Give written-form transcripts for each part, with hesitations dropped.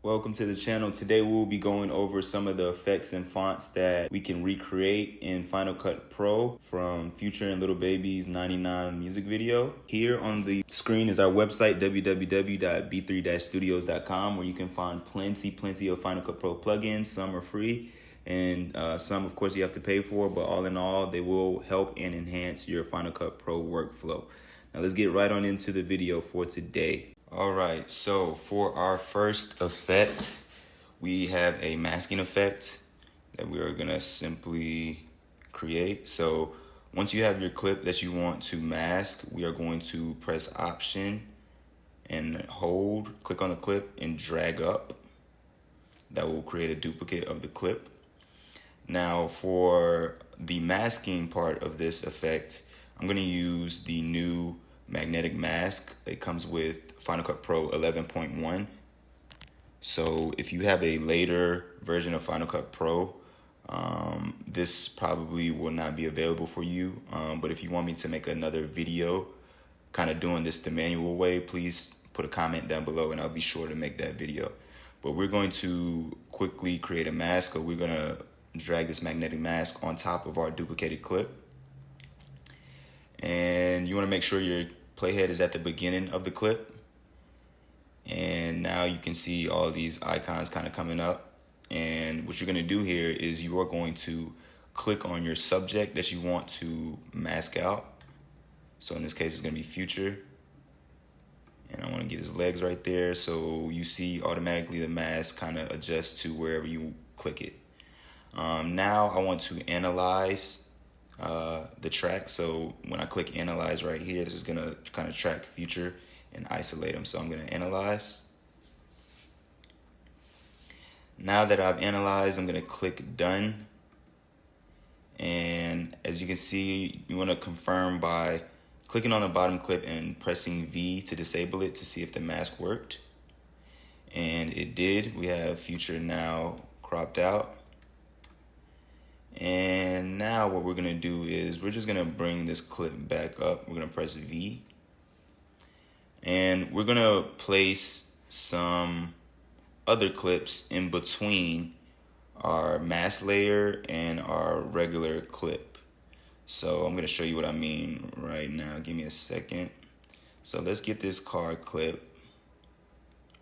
Welcome to the channel. Today we'll be going over some of the effects and fonts that we can recreate in Final Cut Pro from Future and Lil Baby's 99 music video. Here on the screen is our website, www.b3-studios.com, where you can find plenty of Final Cut Pro plugins. Some are free and some, of course, you have to pay for, but all in all, they will help and enhance your Final Cut Pro workflow. Now let's get right on into the video for today. All right, so for our first effect, we have a masking effect that we are gonna simply create. So once you have your clip that you want to mask, we are going to press Option and hold, click on the clip and drag up. That will create a duplicate of the clip. Now for the masking part of this effect, I'm gonna use the new magnetic mask. It comes with Final Cut Pro 11.1. So if you have a later version of Final Cut Pro, this probably will not be available for you. But if you want me to make another video kind of doing this the manual way, please put a comment down below and I'll be sure to make that video. But we're going to quickly create a mask, or we're gonna drag this magnetic mask on top of our duplicated clip. And you wanna make sure your playhead is at the beginning of the clip. And now you can see all these icons kind of coming up. And what you're gonna do here is you are going to click on your subject that you want to mask out. So in this case, it's gonna be Future. And I wanna get his legs right there. So you see automatically the mask kind of adjusts to wherever you click it. Now I want to analyze the track. So when I click analyze right here, this is gonna kind of track Future and isolate them. So I'm gonna analyze. Now that I've analyzed, I'm gonna click done. And as you can see, you wanna confirm by clicking on the bottom clip and pressing V to disable it to see if the mask worked. And it did. We have Future now cropped out. And now what we're gonna do is we're just gonna bring this clip back up. We're gonna press V. And we're gonna place some other clips in between our mask layer and our regular clip. So I'm gonna show you what I mean right now. Give me a second. So let's get this car clip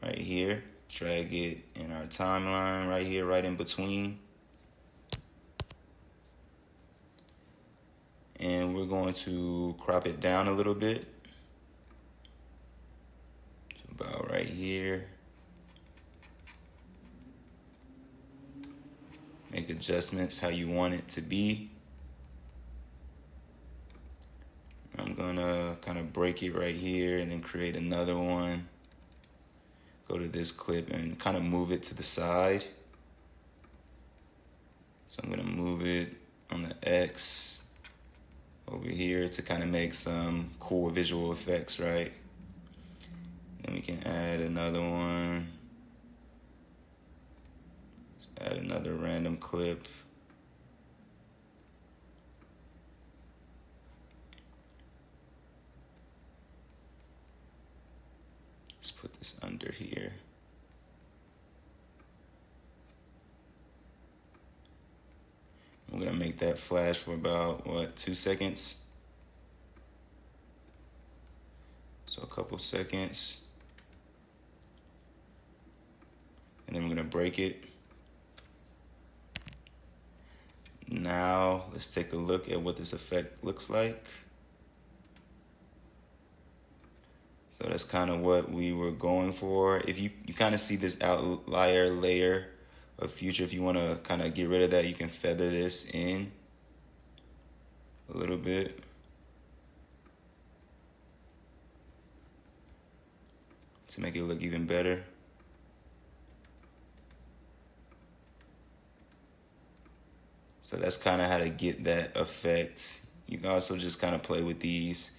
right here. Drag it in our timeline right here, right in between. And we're going to crop it down a little bit. About right here. Make adjustments how you want it to be. I'm gonna kind of break it right here and then create another one. Go to this clip and kind of move it to the side. So I'm gonna move it on the X over here to kind of make some cool visual effects, right? Then we can add another one. Let's add another random clip. Let's put this under here. I'm gonna make that flash for about, what, 2 seconds? So a couple seconds. And then we're gonna break it. Now let's take a look at what this effect looks like. So that's kind of what we were going for. If you kind of see this outlier layer of Future, if you want to kind of get rid of that, you can feather this in a little bit. To make it look even better. So that's kind of how to get that effect. You can also just kind of play with these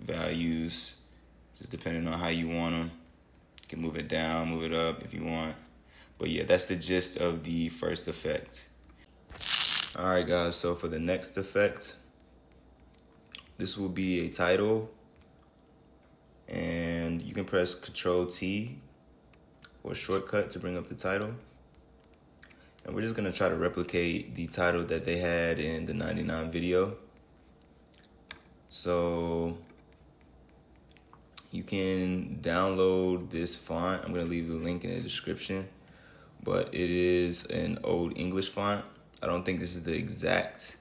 values, just depending on how you want them. You can move it down, move it up if you want. But yeah, that's the gist of the first effect. All right, guys, so for the next effect, this will be a title. And you can press Control T or shortcut to bring up the title. And we're just gonna try to replicate the title that they had in the 99 video. So you can download this font. I'm gonna leave the link in the description, but it is an old English font. I don't think this is the exact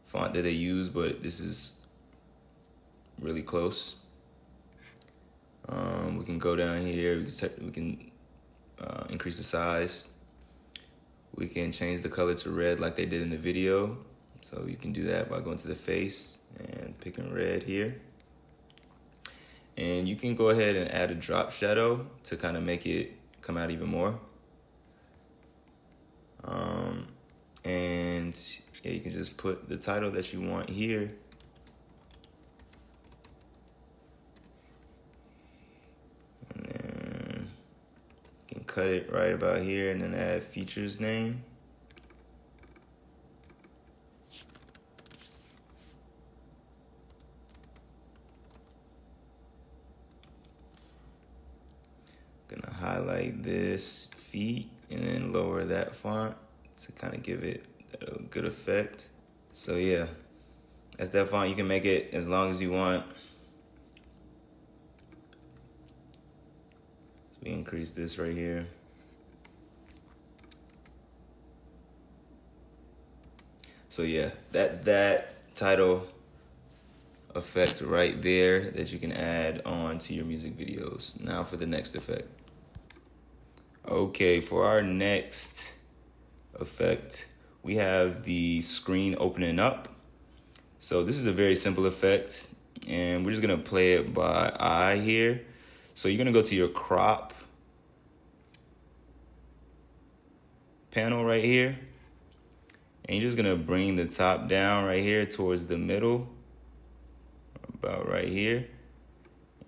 font that they use, but this is really close. We can go down here, we can increase the size. We can change the color to red like they did in the video. So you can do that by going to the face and picking red here. And you can go ahead and add a drop shadow to kind of make it come out even more. And yeah, you can just put the title that you want here. And then you can cut it right about here and then add features name. Gonna highlight this feet and then lower that font to kind of give it a good effect. So yeah, that's that font. You can make it as long as you want. So we increase this right here. So yeah, that's that title effect right there that you can add on to your music videos. Now for the next effect. Okay, for our next effect, we have the screen opening up. So this is a very simple effect, and we're just gonna play it by eye here. So you're gonna go to your crop panel right here, and you're just gonna bring the top down right here towards the middle, about right here.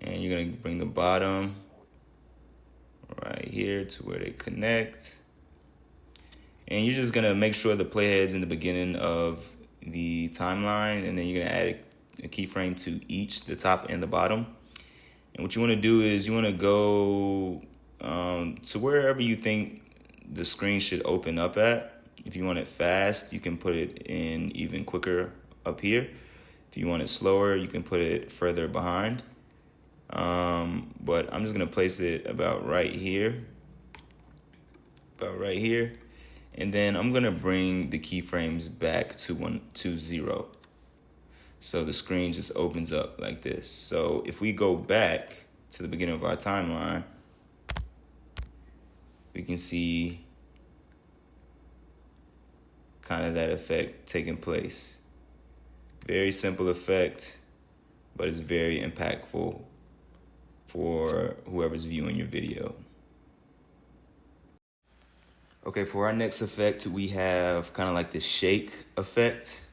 And you're gonna bring the bottom right here to where they connect. And you're just gonna make sure the playhead's in the beginning of the timeline, and then you're gonna add a keyframe to each, the top and the bottom. And what you wanna do is you wanna go to wherever you think the screen should open up at. If you want it fast, you can put it in even quicker up here. If you want it slower, you can put it further behind. But I'm just gonna place it about right here. And then I'm gonna bring the keyframes back to 0. So the screen just opens up like this. So if we go back to the beginning of our timeline, we can see kind of that effect taking place. Very simple effect, but it's very impactful for whoever's viewing your video. Okay, for our next effect, we have kind of like the shake effect.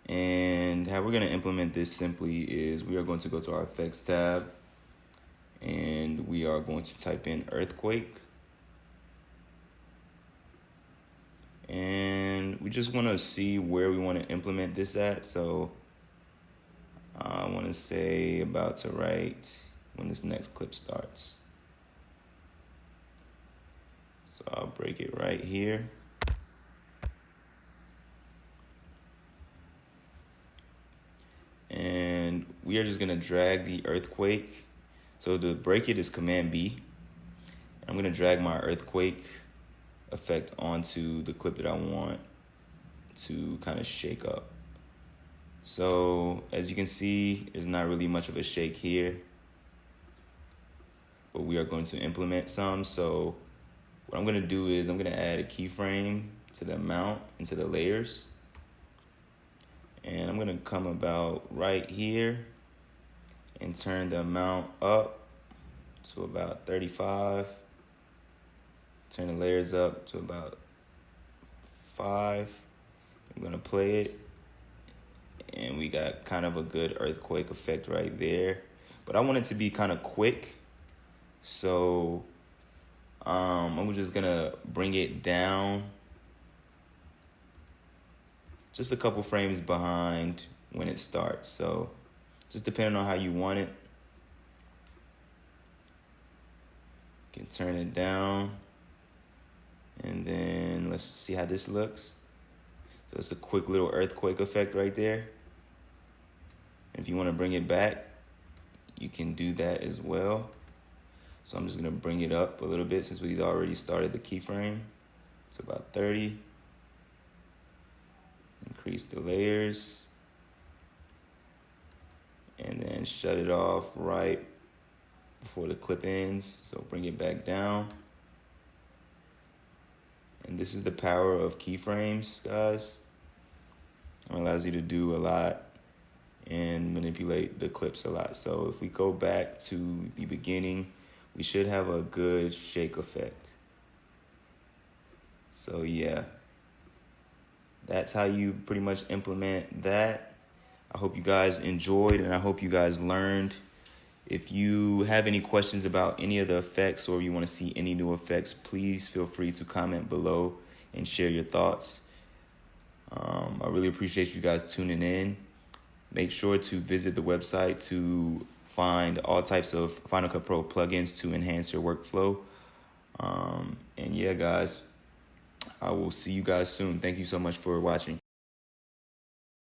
And how we're gonna implement this simply is we are going to go to our effects tab and we are going to type in earthquake. And we just wanna see where we wanna implement this at. So I wanna say about to right when this next clip starts. So I'll break it right here. And we are just gonna drag the earthquake. So to break it is Command B. I'm gonna drag my earthquake effect onto the clip that I want to kind of shake up. So as you can see, there's not really much of a shake here, but we are going to implement some. So what I'm gonna do is I'm gonna add a keyframe to the amount and to the layers. And I'm gonna come about right here and turn the amount up to about 35. Turn the layers up to about 5. I'm gonna play it. And we got kind of a good earthquake effect right there. But I want it to be kind of quick. So I'm just gonna bring it down just a couple frames behind when it starts. So just depending on how you want it. You can turn it down. And then let's see how this looks. So it's a quick little earthquake effect right there. And if you want to bring it back, you can do that as well. So I'm just going to bring it up a little bit since we've already started the keyframe. It's about 30. Increase the layers. And then shut it off right before the clip ends. So bring it back down. And this is the power of keyframes, guys. It allows you to do a lot and manipulate the clips a lot. So if we go back to the beginning, we should have a good shake effect. So yeah, that's how you pretty much implement that. I hope you guys enjoyed and I hope you guys learned. If you have any questions about any of the effects or you want to see any new effects, please feel free to comment below and share your thoughts. I really appreciate you guys tuning in. Make sure to visit the website to find all types of Final Cut Pro plugins to enhance your workflow. And yeah, guys, I will see you guys soon. Thank you so much for watching.